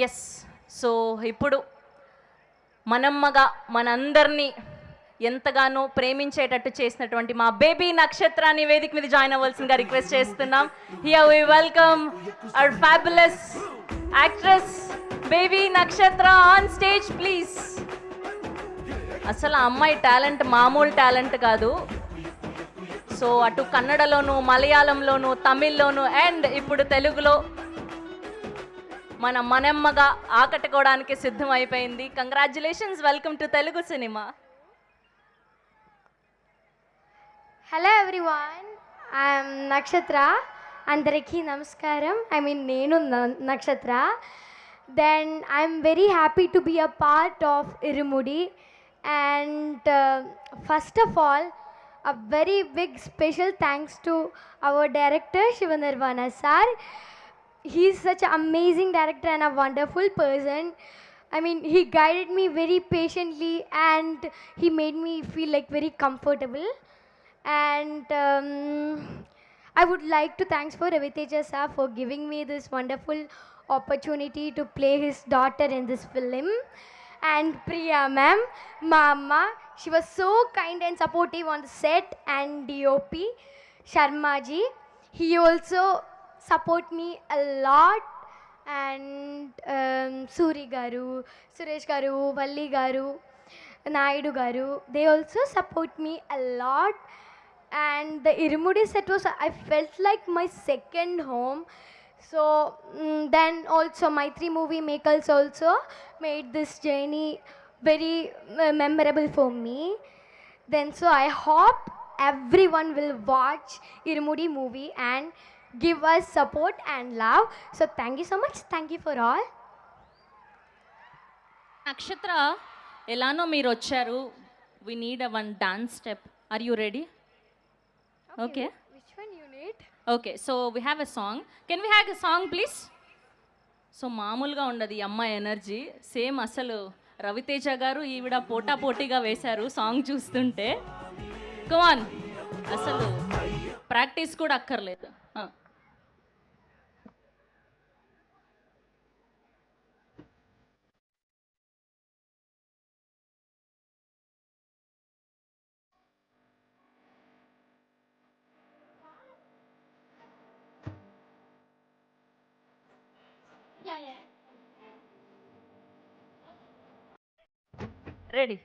Yes. So ఇప్పుడు మనమ్మగా మనందరినీ ఎంతగానో ప్రేమించేటట్టు చేసినటువంటి మా బేబీ నక్షత్రాన్ని వేదిక మీద జాయిన్ అవ్వాల్సిందిగా రిక్వెస్ట్ చేస్తున్నాం. Here we welcome our fabulous actress baby Nakshatra on stage please. అసలు ఆ అమ్మాయి టాలెంట్ మామూలు టాలెంట్ కాదు. సో అటు కన్నడలోను, మలయాళంలోను, తమిళ్లోను అండ్ ఇప్పుడు తెలుగులో మన మనమ్మగా ఆకట్టుకోవడానికి సిద్ధం అయిపోయింది. Congratulations, welcome to Telugu cinema. Hello everyone, I'm Nakshatra. అందరికీ నమస్కారం. నేను Nakshatra. Then I'm very happy to be a part of Irumudi. And first of all a very big special thanks to our director Shivanirvana sir. He's such an amazing director and a wonderful person. He guided me very patiently and he made me feel like very comfortable. And I would like to thanks for Raviteja sir for giving me this wonderful opportunity to play his daughter in this film. And Priya ma'am, Mama, she was so kind and supportive on the set. And DOP Sharma ji, he also support me a lot. And Suri garu, Suresh garu, Valli garu, Naidu garu, they also support me a lot. And the Irumudi set was, I felt like my second home. So then also my three movie makers also made this journey very memorable for me. Then so I hope everyone will watch Irumudi movie and give us support and love. So thank you so much. Thank you for all. నక్షత్ర, ఎలానో మీరు వచ్చారు. We need a one dance step. Are you ready? Okay. Which one you need? Okay, so we have a song. Can we have a song please? So మామూలుగా ఉండదు ఈ అమ్మాయి energy. Same అసలు రవితేజ గారు ఈవిడ పోటాపోటీగా వేశారు సాంగ్ చూస్తుంటే. కమాన్, అసలు ప్రాక్టీస్ కూడా అక్కర్లేదు. రెడీ?